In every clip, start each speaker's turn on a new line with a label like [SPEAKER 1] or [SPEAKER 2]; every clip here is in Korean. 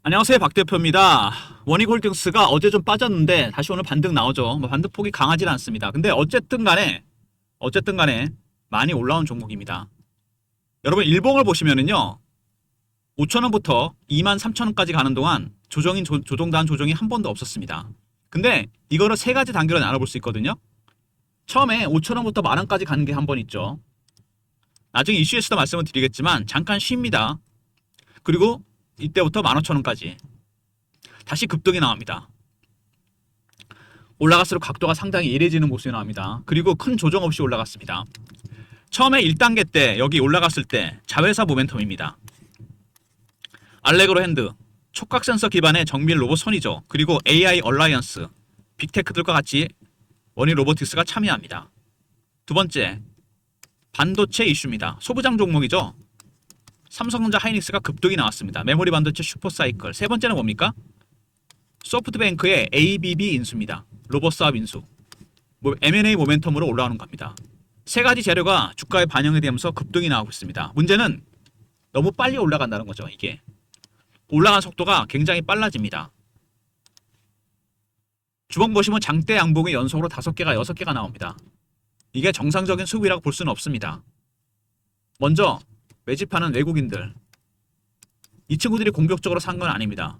[SPEAKER 1] 안녕하세요, 박 대표입니다. 원익홀딩스가 어제 좀 빠졌는데 다시 오늘 반등 나오죠. 뭐 반등폭이 강하진 않습니다. 근데 어쨌든 간에 많이 올라온 종목입니다. 여러분 일봉을 보시면은요, 5,000원부터 23,000원까지 가는 동안 조정단 조정이 한 번도 없었습니다. 근데 이거를 세 가지 단계로 나눠볼 수 있거든요. 처음에 5,000원부터 만원까지 가는 게 한 번 있죠. 나중에 이슈에서도 말씀을 드리겠지만 잠깐 쉽니다. 그리고 이때부터 15,000원까지 다시 급등이 나옵니다. 올라갈수록 각도가 상당히 예리해지는 모습이 나옵니다. 그리고 큰 조정 없이 올라갔습니다. 처음에 1단계 때 여기 올라갔을 때 자회사 모멘텀입니다. 알레그로 핸드, 촉각 센서 기반의 정밀 로봇 선이죠. 그리고 AI 얼라이언스, 빅테크들과 같이 원익 로보틱스가 참여합니다. 두 번째, 반도체 이슈입니다. 소부장 종목이죠. 삼성전자 하이닉스가 급등이 나왔습니다. 메모리 반도체 슈퍼사이클. 세 번째는 뭡니까? 소프트뱅크의 ABB 인수입니다. 로봇 사업 인수. M&A 모멘텀으로 올라오는 겁니다. 세 가지 재료가 주가에 반영이 되면서 급등이 나오고 있습니다. 문제는 너무 빨리 올라간다는 거죠. 이게 올라가는 속도가 굉장히 빨라집니다. 주봉 보시면 장대 양봉이 연속으로 5개가 6개가 나옵니다. 이게 정상적인 수급이라고 볼 수는 없습니다. 먼저 매집하는 외국인들, 이 친구들이 공격적으로 산 건 아닙니다.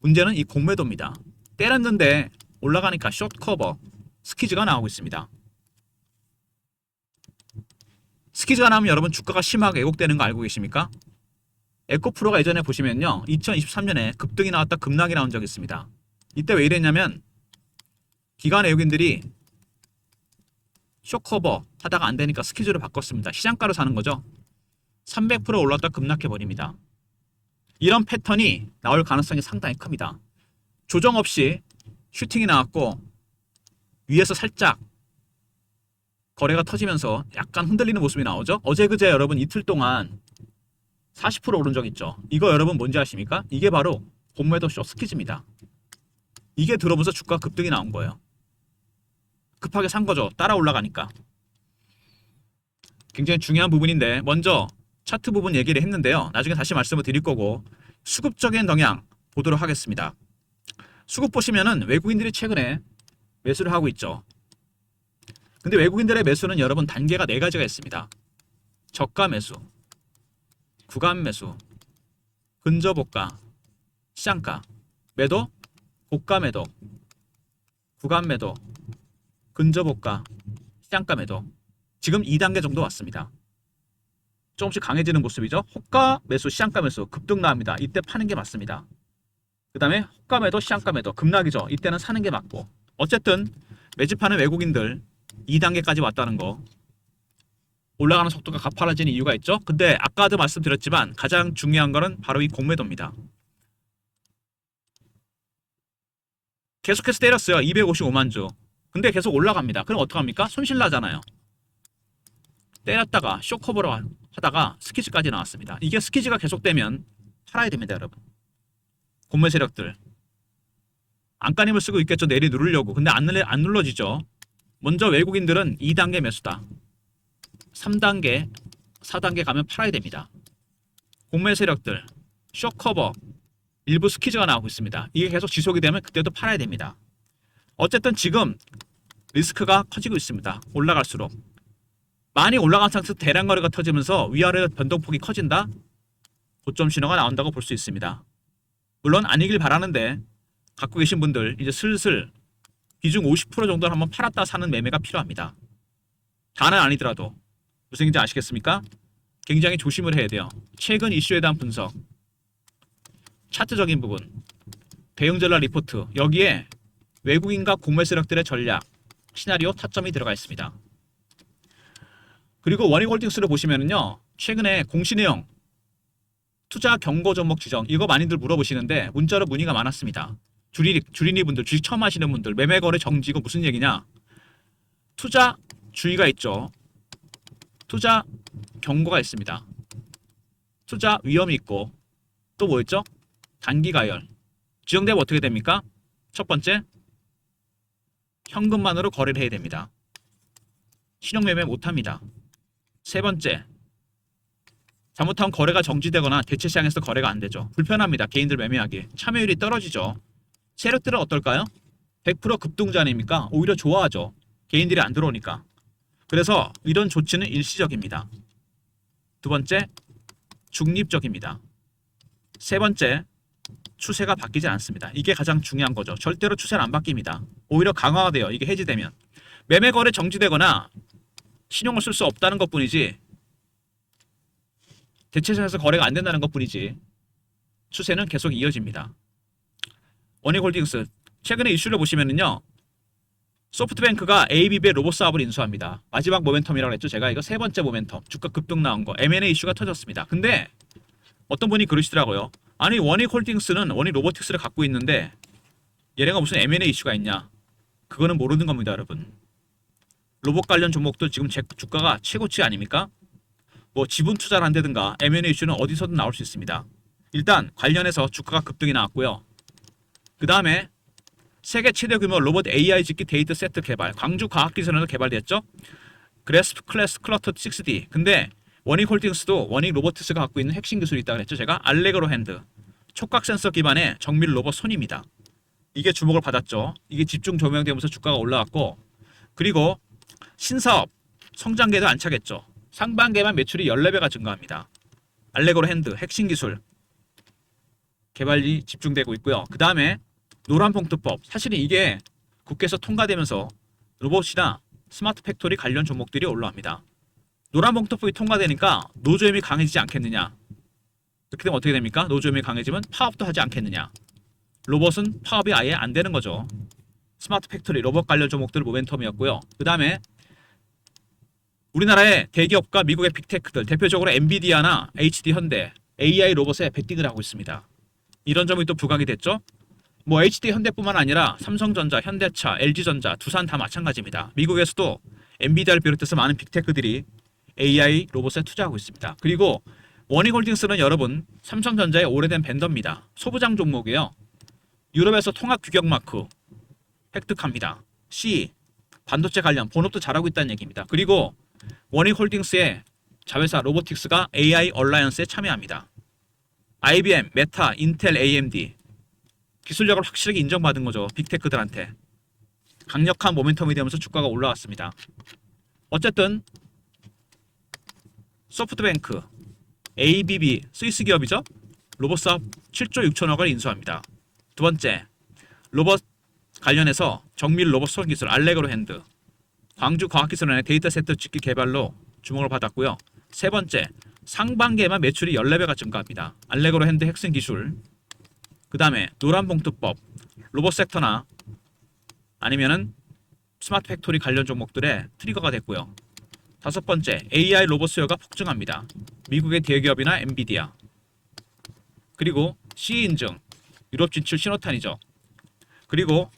[SPEAKER 1] 문제는 이 공매도입니다. 때렸는데 올라가니까 숏커버, 스키즈가 나오고 있습니다. 스키즈가 나오면 여러분 주가가 심하게 왜곡되는 거 알고 계십니까? 에코프로가 예전에 보시면요, 2023년에 급등이 나왔다 급락이 나온 적이 있습니다. 이때 왜 이랬냐면 기관 외국인들이 숏커버 하다가 안 되니까 스키즈로 바꿨습니다. 시장가로 사는 거죠. 300% 올랐다 급락해버립니다. 이런 패턴이 나올 가능성이 상당히 큽니다. 조정 없이 슈팅이 나왔고 위에서 살짝 거래가 터지면서 약간 흔들리는 모습이 나오죠. 어제 그제 여러분 이틀 동안 40% 오른 적 있죠. 이거 여러분 뭔지 아십니까? 이게 바로 공매도 숏스키즈입니다. 이게 들어오면서 주가 급등이 나온 거예요. 급하게 산 거죠. 따라 올라가니까. 굉장히 중요한 부분인데 먼저 차트 부분 얘기를 했는데요. 나중에 다시 말씀을 드릴 거고 수급적인 동향 보도록 하겠습니다. 수급 보시면은 외국인들이 최근에 매수를 하고 있죠. 근데 외국인들의 매수는 여러분 단계가 4가지가 있습니다. 저가 매수, 구간 매수, 근저고가, 시장가, 매도, 고가 매도, 구간 매도, 근저고가, 시장가 매도. 지금 2단계 정도 왔습니다. 조금씩 강해지는 모습이죠. 호가 매수, 시장가 매수 급등 나옵니다. 이때 파는 게 맞습니다. 그 다음에 호가 매도, 시장가 매도 급락이죠. 이때는 사는 게 맞고. 어쨌든 매집하는 외국인들 2단계까지 왔다는 거. 올라가는 속도가 가파라지는 이유가 있죠. 근데 아까도 말씀드렸지만 가장 중요한 거는 바로 이 공매도입니다. 계속해서 때렸어요. 255만 주. 근데 계속 올라갑니다. 그럼 어떡합니까? 손실 나잖아요. 때렸다가 쇼커버로 하다가 스키즈까지 나왔습니다. 이게 스키즈가 계속되면 팔아야 됩니다, 여러분. 공매 세력들 안간힘을 쓰고 있겠죠. 내리 누르려고. 근데 안 눌러지죠. 먼저 외국인들은 2단계 매수다. 3단계, 4단계 가면 팔아야 됩니다. 공매 세력들 쇼커버 일부 스키즈가 나오고 있습니다. 이게 계속 지속이 되면 그때도 팔아야 됩니다. 어쨌든 지금 리스크가 커지고 있습니다. 올라갈수록 많이 올라간 상태에서 대량 거래가 터지면서 위아래 변동폭이 커진다? 고점 신호가 나온다고 볼 수 있습니다. 물론 아니길 바라는데 갖고 계신 분들 이제 슬슬 비중 50% 정도를 한번 팔았다 사는 매매가 필요합니다. 다는 아니더라도 무슨 얘기인지 아시겠습니까? 굉장히 조심을 해야 돼요. 최근 이슈에 대한 분석, 차트적인 부분, 대응 전략 리포트, 여기에 외국인과 공매 세력들의 전략, 시나리오 타점이 들어가 있습니다. 그리고 원익홀딩스를 보시면은요, 최근에 공시 내용, 투자 경고 종목 지정, 이거 많이들 물어보시는데 문자로 문의가 많았습니다. 주린이 분들, 주식 처음 하시는 분들, 매매 거래 정지가 무슨 얘기냐? 투자 주의가 있죠. 투자 경고가 있습니다. 투자 위험이 있고 또 뭐 있죠? 단기 가열. 지정되면 어떻게 됩니까? 첫 번째, 현금만으로 거래를 해야 됩니다. 신용매매 못합니다. 세 번째, 잘못하면 거래가 정지되거나 대체 시장에서 거래가 안 되죠. 불편합니다. 개인들 매매하기. 참여율이 떨어지죠. 세력들은 어떨까요? 100% 급등자 아닙니까? 오히려 좋아하죠. 개인들이 안 들어오니까. 그래서 이런 조치는 일시적입니다. 두 번째, 중립적입니다. 세 번째, 추세가 바뀌지 않습니다. 이게 가장 중요한 거죠. 절대로 추세는 안 바뀝니다. 오히려 강화가 돼요. 이게 해지되면. 매매 거래 정지되거나 신용을 쓸 수 없다는 것뿐이지 대체시장에서 거래가 안 된다는 것뿐이지 추세는 계속 이어집니다. 원익홀딩스 최근에 이슈를 보시면은요. 소프트뱅크가 ABB의 로봇 사업을 인수합니다. 마지막 모멘텀이라고 했죠. 제가 이거 세 번째 모멘텀. 주가 급등 나온 거. M&A 이슈가 터졌습니다. 근데 어떤 분이 그러시더라고요. 아니 원익홀딩스는 원익로보틱스를 갖고 있는데 얘네가 무슨 M&A 이슈가 있냐. 그거는 모르는 겁니다. 여러분. 로봇 관련 종목도 지금 주가가 최고치 아닙니까? 뭐 지분 투자를 한다든가 M&A 이슈는 어디서든 나올 수 있습니다. 일단 관련해서 주가가 급등이 나왔고요. 그 다음에 세계 최대 규모 로봇 AI 집기 데이터 세트 개발, 광주 과학기술원에서 개발됐죠. 그래스프 클래스 클러터 6D. 근데 원익홀딩스도 원익로보틱스가 갖고 있는 핵심 기술이 있다고 했죠. 제가 알레그로 핸드, 촉각 센서 기반의 정밀 로봇 손입니다. 이게 주목을 받았죠. 이게 집중 조명되면서 주가가 올라갔고, 그리고 신사업 성장계도 안 차겠죠. 상반기에만 매출이 14배가 증가합니다. 알레그로 핸드 핵심 기술 개발이 집중되고 있고요. 그 다음에 노란봉투법. 사실은 이게 국회에서 통과되면서 로봇이나 스마트 팩토리 관련 종목들이 올라옵니다. 노란봉투법이 통과되니까 노조임이 강해지지 않겠느냐. 이렇게 되면 어떻게 됩니까? 노조임이 강해지면 파업도 하지 않겠느냐. 로봇은 파업이 아예 안 되는 거죠. 스마트 팩토리 로봇 관련 종목들 모멘텀이었고요. 그 다음에 우리나라의 대기업과 미국의 빅테크들 대표적으로 엔비디아나 HD 현대 AI 로봇에 베팅을 하고 있습니다. 이런 점이 또 부각이 됐죠. 뭐 HD 현대뿐만 아니라 삼성전자, 현대차, LG전자, 두산 다 마찬가지입니다. 미국에서도 엔비디아를 비롯해서 많은 빅테크들이 AI 로봇에 투자하고 있습니다. 그리고 원익홀딩스는 여러분 삼성전자의 오래된 벤더입니다. 소부장 종목이에요. 유럽에서 통합 규격 마크 획득합니다. C 반도체 관련 본업도 잘하고 있다는 얘기입니다. 그리고 원익홀딩스의 자회사 로보틱스가 AI 얼라이언스에 참여합니다. IBM, 메타, 인텔, AMD 기술력을 확실하게 인정받은 거죠. 빅테크들한테. 강력한 모멘텀이 되면서 주가가 올라왔습니다. 어쨌든 소프트뱅크, ABB 스위스 기업이죠. 로봇 사업 7조 6천억을 인수합니다. 두 번째, 로봇 관련해서 정밀 로봇 손 기술 알레그로 핸드, 광주 과학기술원의 데이터 세트 집기 개발로 주목을 받았고요. 세 번째, 상반기에만 매출이 14배가 증가합니다. 알레그로 핸드 핵심 기술. 그 다음에 노란봉투법, 로봇 섹터나 아니면은 스마트 팩토리 관련 종목들의 트리거가 됐고요. 다섯 번째, AI 로봇 수요가 폭증합니다. 미국의 대기업이나 엔비디아. 그리고 C 인증, 유럽 진출 신호탄이죠. 그리고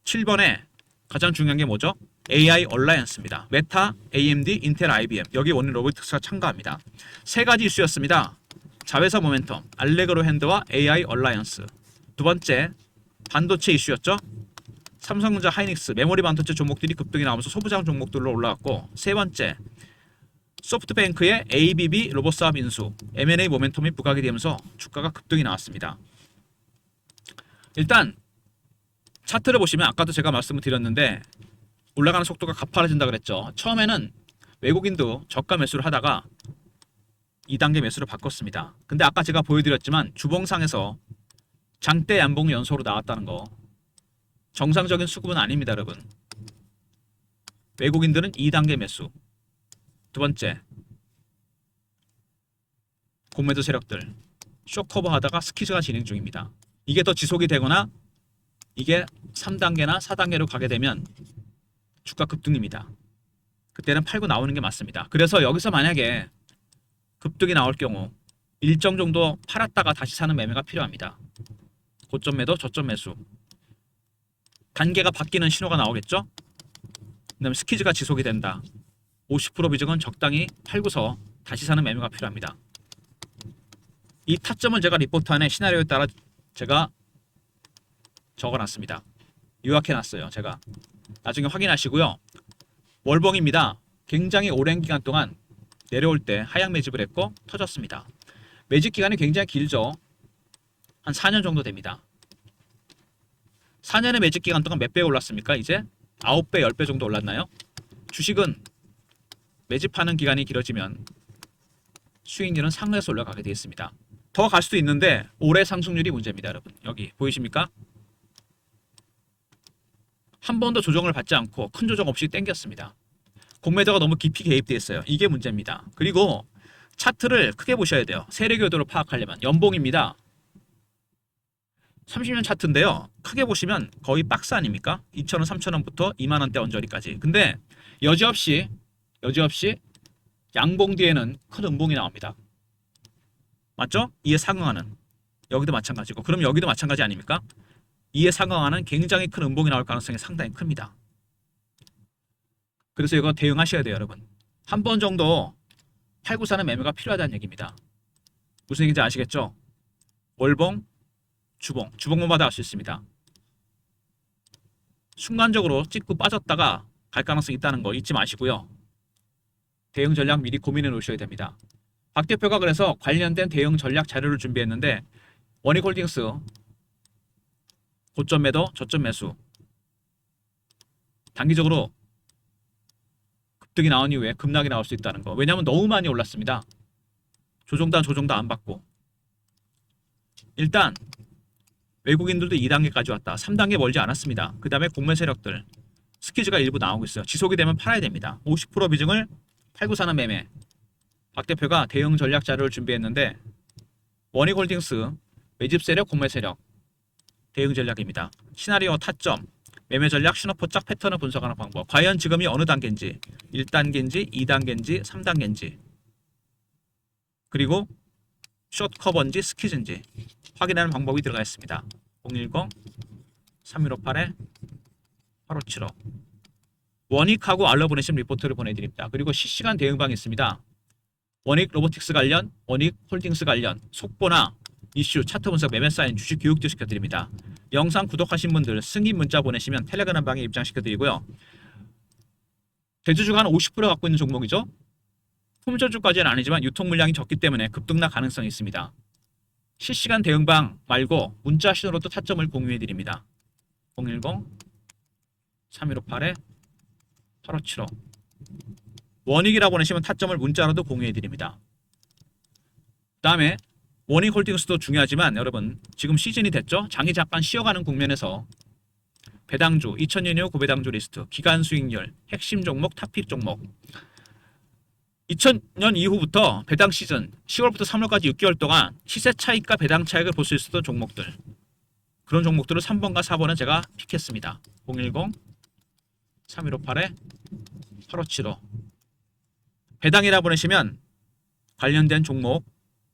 [SPEAKER 1] 7번에 가장 중요한 게 뭐죠? AI 얼라이언스입니다. 메타, AMD, 인텔, IBM. 여기 원인 로보틱스가 참가합니다. 세 가지 이슈였습니다. 자회사 모멘텀, 알레그로 핸드와 AI 얼라이언스. 두 번째, 반도체 이슈였죠. 삼성전자, 하이닉스, 메모리 반도체 종목들이 급등이 나오면서 소부장 종목들로 올라왔고, 세 번째, 소프트뱅크의 ABB 로봇 사업 인수, M&A 모멘텀이 부각이 되면서 주가가 급등이 나왔습니다. 일단 차트를 보시면 아까도 제가 말씀을 드렸는데 올라가는 속도가 가파라진다 그랬죠. 처음에는 외국인도 저가 매수를 하다가 2단계 매수를 바꿨습니다. 근데 아까 제가 보여드렸지만 주봉상에서 장대 양봉 연속으로 나왔다는 거 정상적인 수급은 아닙니다, 여러분. 외국인들은 2단계 매수. 두 번째, 공매도 세력들 쇼커버 하다가 스퀴즈가 진행 중입니다. 이게 더 지속이 되거나 이게 3단계나 4단계로 가게 되면 주가 급등입니다. 그때는 팔고 나오는 게 맞습니다. 그래서 여기서 만약에 급등이 나올 경우 일정 정도 팔았다가 다시 사는 매매가 필요합니다. 고점 매도, 저점 매수. 단계가 바뀌는 신호가 나오겠죠? 그 다음에 스퀴즈가 지속이 된다. 50% 비중은 적당히 팔고서 다시 사는 매매가 필요합니다. 이 타점은 제가 리포트 안에 시나리오에 따라 제가 적어놨습니다. 요약해놨어요. 제가 나중에 확인하시고요. 월봉입니다. 굉장히 오랜 기간 동안 내려올 때 하향 매집을 했고 터졌습니다. 매집 기간이 굉장히 길죠. 한 4년 정도 됩니다. 4년의 매집 기간 동안 몇 배 올랐습니까? 이제 9배, 10배 정도 올랐나요? 주식은 매집하는 기간이 길어지면 수익률은 상승해서 올라가게 되어 있습니다. 더 갈 수도 있는데 올해 상승률이 문제입니다, 여러분. 여기 보이십니까? 한 번도 조정을 받지 않고 큰 조정 없이 땡겼습니다. 공매도가 너무 깊이 개입되어 있어요. 이게 문제입니다. 그리고 차트를 크게 보셔야 돼요. 세력의 의도를 파악하려면 연봉입니다. 30년 차트인데요. 크게 보시면 거의 박스 아닙니까? 2,000원, 3,000원부터 2만원대 언저리까지. 근데 여지없이 양봉 뒤에는 큰 음봉이 나옵니다. 맞죠? 이에 상응하는. 여기도 마찬가지고. 그럼 여기도 마찬가지 아닙니까? 이에 상응하는 굉장히 큰 음봉이 나올 가능성이 상당히 큽니다. 그래서 이거 대응하셔야 돼요, 여러분. 한 번 정도 팔고 사는 매매가 필요하다는 얘기입니다. 무슨 얘기인지 아시겠죠? 월봉, 주봉마다 알 수 있습니다. 순간적으로 찍고 빠졌다가 갈 가능성이 있다는 거 잊지 마시고요. 대응 전략 미리 고민해 놓으셔야 됩니다. 박 대표가 그래서 관련된 대응 전략 자료를 준비했는데 원익홀딩스 고점 매도, 저점 매수 단기적으로 급등이 나온 이후에 급락이 나올 수 있다는 거. 왜냐하면 너무 많이 올랐습니다. 조정도 안 받고. 일단 외국인들도 2단계까지 왔다. 3단계 멀지 않았습니다. 그 다음에 공매 세력들 스퀴즈가 일부 나오고 있어요. 지속이 되면 팔아야 됩니다. 50% 비중을 팔고 사는 매매. 박 대표가 대응 전략 자료를 준비했는데 원익홀딩스 매집 세력, 공매 세력 대응 전략입니다. 시나리오 타점, 매매 전략, 신호포착 패턴을 분석하는 방법. 과연 지금이 어느 단계인지 1단계인지 2단계인지 3단계인지 그리고 숏커버인지 스퀴즈인지 확인하는 방법이 들어가 있습니다. 010-3158-8575 원익하고 알러 보내신 리포트를 보내드립니다. 그리고 실시간 대응방이 있습니다. 원익 로보틱스 관련, 원익 홀딩스 관련 속보나 이슈, 차트 분석, 매매 사인, 주식 교육도 시켜드립니다. 영상 구독하신 분들 승인 문자 보내시면 텔레그램 방에 입장시켜드리고요. 대주주가 한 50% 갖고 있는 종목이죠. 품절주까지는 아니지만 유통 물량이 적기 때문에 급등락 가능성이 있습니다. 실시간 대응방 말고 문자 신호로도 타점을 공유해드립니다. 010-3158-8575 원익이라고 보내시면 타점을 문자로도 공유해드립니다. 그 다음에 원익홀딩스도 중요하지만 여러분 지금 시즌이 됐죠? 장이 잠깐 쉬어가는 국면에서 배당주, 2000년 이후 고배당주 리스트, 기간 수익률, 핵심 종목, 탑픽 종목 2000년 이후부터 배당 시즌 10월부터 3월까지 6개월 동안 시세 차익과 배당 차익을 볼 수 있었던 종목들 그런 종목들을 3번과 4번은 제가 픽했습니다. 010-3158-8575 배당이라 보내시면 관련된 종목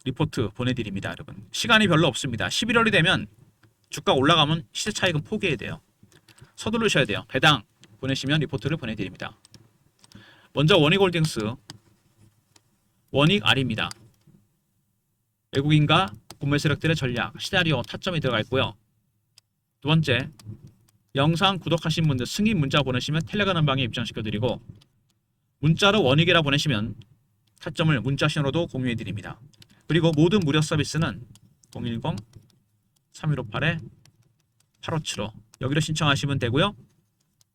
[SPEAKER 1] 리포트 보내드립니다. 여러분 시간이 별로 없습니다. 11월이 되면 주가 올라가면 시세 차익은 포기해야 돼요. 서두르셔야 돼요. 배당 보내시면 리포트를 보내드립니다. 먼저 원익홀딩스 원익 R입니다. 외국인과 공매 세력들의 전략, 시나리오, 타점이 들어가 있고요. 두 번째, 영상 구독하신 분들 승인 문자 보내시면 텔레그램 방에 입장시켜드리고 문자로 원익이라 보내시면 타점을 문자 신호로도 공유해드립니다. 그리고 모든 무료 서비스는 010-3158-8575 여기로 신청하시면 되고요.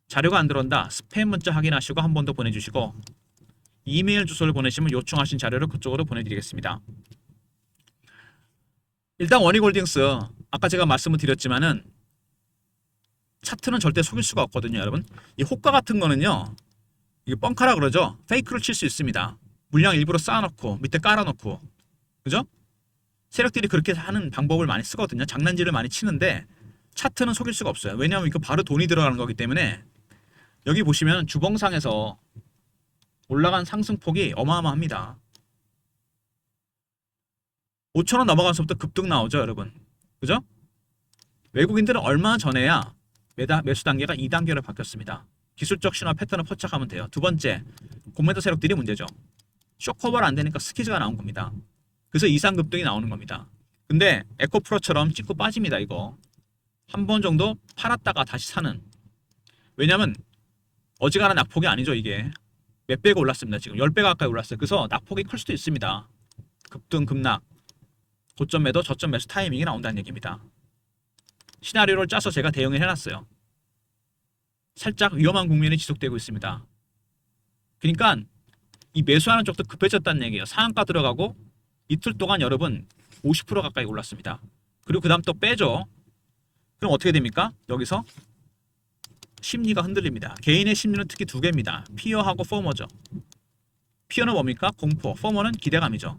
[SPEAKER 1] 자료가 안 들어온다. 스팸 문자 확인하시고 한 번 더 보내주시고 이메일 주소를 보내시면 요청하신 자료를 그쪽으로 보내드리겠습니다. 일단 원익홀딩스 아까 제가 말씀을 드렸지만은 차트는 절대 속일 수가 없거든요, 여러분. 이 호가 같은 거는요, 이게 뻥카라 그러죠. 페이크를 칠 수 있습니다. 물량 일부러 쌓아놓고 밑에 깔아놓고, 그죠? 세력들이 그렇게 하는 방법을 많이 쓰거든요. 장난질을 많이 치는데 차트는 속일 수가 없어요. 왜냐하면 이거 바로 돈이 들어가는 거기 때문에 여기 보시면 주봉상에서 올라간 상승폭이 어마어마합니다. 5,000원 넘어가서부터 급등 나오죠, 여러분. 그죠? 외국인들은 얼마 전에야 매수 단계가 2단계로 바뀌었습니다. 기술적 신호 패턴을 포착하면 돼요. 두 번째, 공매도 세력들이 문제죠. 쇼커버가 안 되니까 스퀴즈가 나온 겁니다. 그래서 이상 급등이 나오는 겁니다. 근데 에코프로처럼 찍고 빠집니다, 이거. 한 번 정도 팔았다가 다시 사는. 왜냐면 어지간한 낙폭이 아니죠, 이게. 몇 배가 올랐습니다. 지금 10배 가까이 올랐어요. 그래서 낙폭이 클 수도 있습니다. 급등 급락, 고점 매도 저점 매수 타이밍이 나온다는 얘기입니다. 시나리오를 짜서 제가 대응을 해놨어요. 살짝 위험한 국면이 지속되고 있습니다. 그러니까 이 매수하는 쪽도 급해졌다는 얘기예요. 상한가 들어가고 이틀 동안 여러분 50% 가까이 올랐습니다. 그리고 그 다음 또 빼죠. 그럼 어떻게 됩니까? 여기서 심리가 흔들립니다. 개인의 심리는 특히 두 개입니다. 피어하고 포머죠. 피어는 뭡니까? 공포. 포머는 기대감이죠.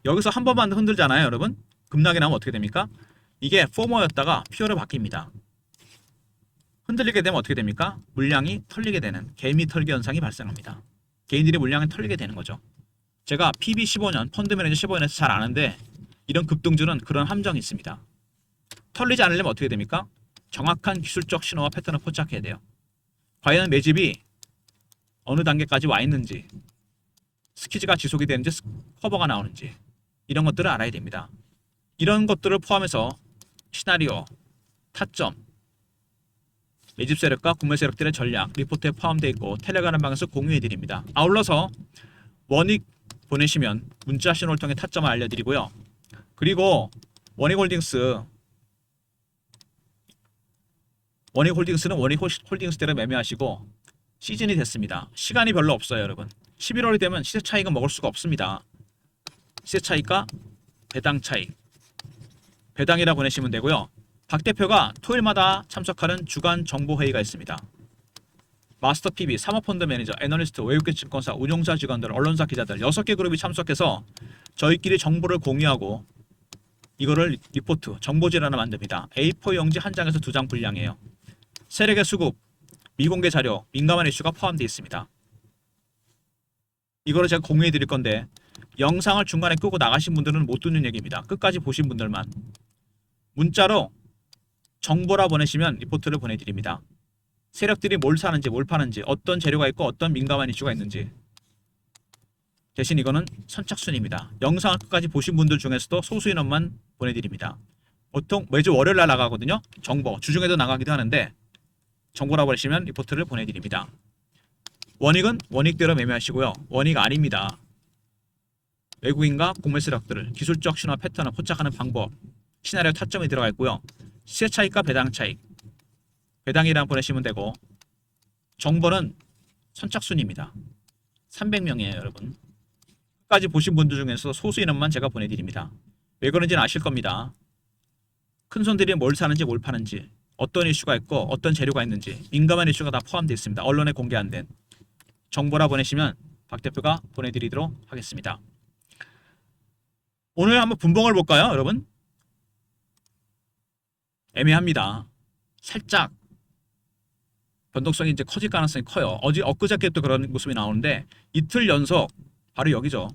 [SPEAKER 1] 여기서 한 번만 흔들잖아요, 여러분. 급락이 나면 어떻게 됩니까? 이게 포머였다가 피어로 바뀝니다. 흔들리게 되면 어떻게 됩니까? 물량이 털리게 되는 개미 털기 현상이 발생합니다. 개인들이 물량을 털리게 되는 거죠. 제가 PB15년, 펀드 매니저 15년에서 잘 아는데 이런 급등주는 그런 함정이 있습니다. 털리지 않으려면 어떻게 됩니까? 정확한 기술적 신호와 패턴을 포착해야 돼요. 과연 매집이 어느 단계까지 와 있는지, 스키즈가 지속이 되는지, 커버가 나오는지 이런 것들을 알아야 됩니다. 이런 것들을 포함해서 시나리오, 타점, 매집 세력과 구매 세력들의 전략, 리포트에 포함되어 있고 텔레그램 방에서 공유해 드립니다. 아울러서 원익 보내시면 문자 신호를 통해 타점을 알려드리고요. 그리고 원익홀딩스는 원익홀딩스대로 매매하시고 시즌이 됐습니다. 시간이 별로 없어요, 여러분. 11월이 되면 시세 차익은 먹을 수가 없습니다. 시세 차익과 배당 차익, 배당이라 보내시면 되고요. 박 대표가 토요일마다 참석하는 주간 정보회의가 있습니다. 마스터 PB, 사모펀드 매니저, 애널리스트, 외국계 증권사, 운용사 직원들, 언론사 기자들 6개 그룹이 참석해서 저희끼리 정보를 공유하고 이거를 리포트, 정보지를 하나 만듭니다. A4 용지 1장에서 2장 분량이에요. 세력의 수급, 미공개 자료, 민감한 이슈가 포함되어 있습니다. 이거를 제가 공유해 드릴 건데 영상을 중간에 끄고 나가신 분들은 못 듣는 얘기입니다. 끝까지 보신 분들만. 문자로 정보라 보내시면 리포트를 보내드립니다. 세력들이 뭘 사는지 뭘 파는지 어떤 재료가 있고 어떤 민감한 이슈가 있는지. 대신 이거는 선착순입니다. 영상을 끝까지 보신 분들 중에서도 소수 인원만 보내드립니다. 보통 매주 월요일 날 나가거든요. 정보 주중에도 나가기도 하는데 정보라 보내시면 리포트를 보내드립니다. 원익은 원익대로 매매하시고요. 원익 아닙니다. 외국인과 공매 세력들을 기술적 신호 패턴을 포착하는 방법, 시나리오 타점이 들어가 있고요. 시세 차익과 배당 차익, 배당이랑 보내시면 되고 정보는 선착순입니다. 300명이에요, 여러분. 끝까지 보신 분들 중에서 소수 인원만 제가 보내드립니다. 왜 그런지는 아실 겁니다. 큰 손들이 뭘 사는지 뭘 파는지, 어떤 이슈가 있고 어떤 재료가 있는지 민감한 이슈가 다 포함되어 있습니다. 언론에 공개 안 된 정보라 보내시면 박 대표가 보내드리도록 하겠습니다. 오늘 한번 분봉을 볼까요, 여러분? 애매합니다. 살짝 변동성이 이제 커질 가능성이 커요. 엊그저께 또 그런 모습이 나오는데 이틀 연속 바로 여기죠.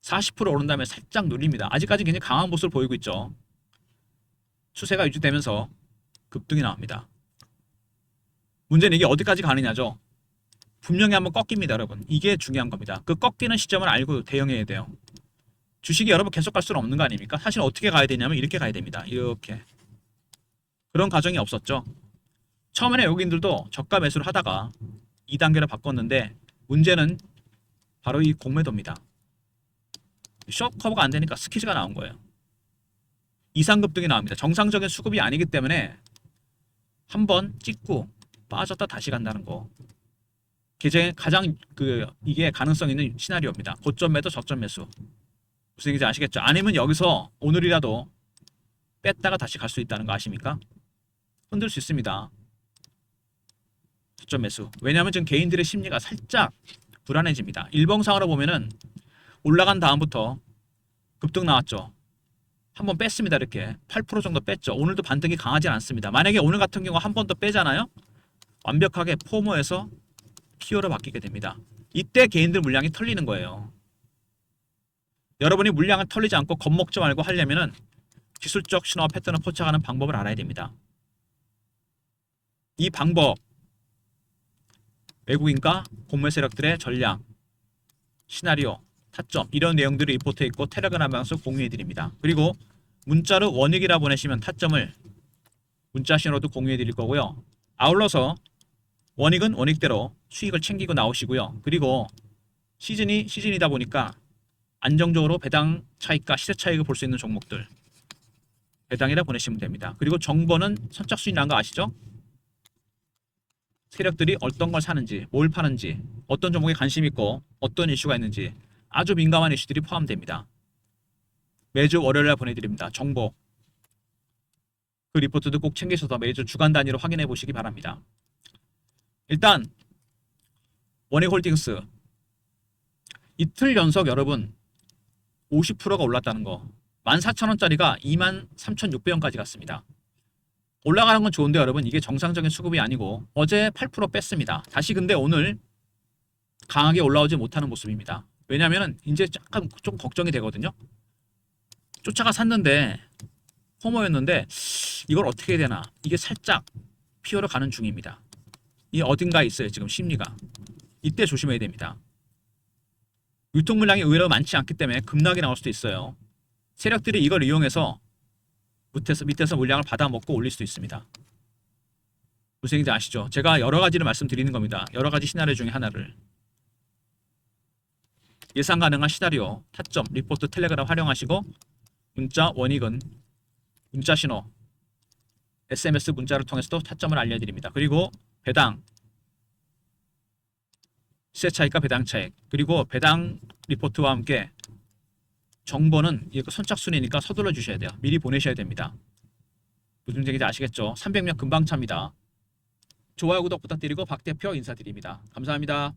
[SPEAKER 1] 40% 오른 다음에 살짝 눌립니다. 아직까지 굉장히 강한 모습을 보이고 있죠. 추세가 유지되면서 급등이 나옵니다. 문제는 이게 어디까지 가느냐죠. 분명히 한번 꺾입니다, 여러분. 이게 중요한 겁니다. 그 꺾이는 시점을 알고 대응해야 돼요. 주식이 여러분 계속 갈 수는 없는 거 아닙니까? 사실 어떻게 가야 되냐면 이렇게 가야 됩니다. 이렇게. 그런 과정이 없었죠. 처음에는 외국인들도 저가 매수를 하다가 2단계로 바꿨는데 문제는 바로 이 공매도입니다. 숏 커버가 안 되니까 스키즈가 나온 거예요. 이상급등이 나옵니다. 정상적인 수급이 아니기 때문에 한번 찍고 빠졌다 다시 간다는 거. 가장 이게 가능성 있는 시나리오입니다. 고점 매도 저점 매수. 무슨 얘기인지 아시겠죠? 아니면 여기서 오늘이라도 뺐다가 다시 갈 수 있다는 거 아십니까? 흔들 수 있습니다. 저점 매수. 왜냐하면 지금 개인들의 심리가 살짝 불안해집니다. 일봉상으로 보면은 올라간 다음부터 급등 나왔죠. 한번 뺐습니다. 이렇게 8% 정도 뺐죠. 오늘도 반등이 강하지 않습니다. 만약에 오늘 같은 경우 한 번 더 빼잖아요. 완벽하게 포머에서 피어로 바뀌게 됩니다. 이때 개인들 물량이 털리는 거예요. 여러분이 물량을 털리지 않고 겁먹지 말고 하려면은 기술적 신호와 패턴을 포착하는 방법을 알아야 됩니다. 이 방법, 외국인과 공매 세력들의 전략, 시나리오, 타점 이런 내용들이 리포트에 있고 텔레그램 방에서 공유해 드립니다. 그리고 문자로 원익이라 보내시면 타점을 문자 신호도 공유해 드릴 거고요. 아울러서 원익은 원익대로 수익을 챙기고 나오시고요. 그리고 시즌이다 보니까 안정적으로 배당 차익과 시세 차익을 볼 수 있는 종목들 배당이라 보내시면 됩니다. 그리고 정보는 선착순이라는 거 아시죠? 세력들이 어떤 걸 사는지, 뭘 파는지, 어떤 종목에 관심 있고 어떤 이슈가 있는지 아주 민감한 이슈들이 포함됩니다. 매주 월요일날 보내드립니다. 정보. 그 리포트도 꼭 챙기셔서 매주 주간 단위로 확인해 보시기 바랍니다. 일단 원익홀딩스 이틀 연속 여러분 50%가 올랐다는 거. 14,000원짜리가 23,600원까지 갔습니다. 올라가는 건 좋은데 여러분 이게 정상적인 수급이 아니고 어제 8% 뺐습니다. 다시 근데 오늘 강하게 올라오지 못하는 모습입니다. 왜냐하면 이제 약간 좀 걱정이 되거든요. 쫓아가 샀는데 포모였는데 이걸 어떻게 해야 되나. 이게 살짝 피어러 가는 중입니다. 이 어딘가에 있어요 지금 심리가. 이때 조심해야 됩니다. 유통 물량이 의외로 많지 않기 때문에 급락이 나올 수도 있어요. 세력들이 이걸 이용해서 밑에서 물량을 받아먹고 올릴 수도 있습니다. 무슨 얘기인지 아시죠? 제가 여러 가지를 말씀드리는 겁니다. 여러 가지 시나리오 중에 하나를. 예상 가능한 시나리오, 타점, 리포트, 텔레그램 활용하시고 문자 원익은 문자 신호, SMS 문자를 통해서도 타점을 알려드립니다. 그리고 배당, 시세 차익과 배당 차익, 그리고 배당 리포트와 함께 정보는 이거 선착순이니까 서둘러 주셔야 돼요. 미리 보내셔야 됩니다. 무슨 얘기인지 아시겠죠? 300명 금방 찹니다. 좋아요, 구독 부탁드리고 박 대표 인사드립니다. 감사합니다.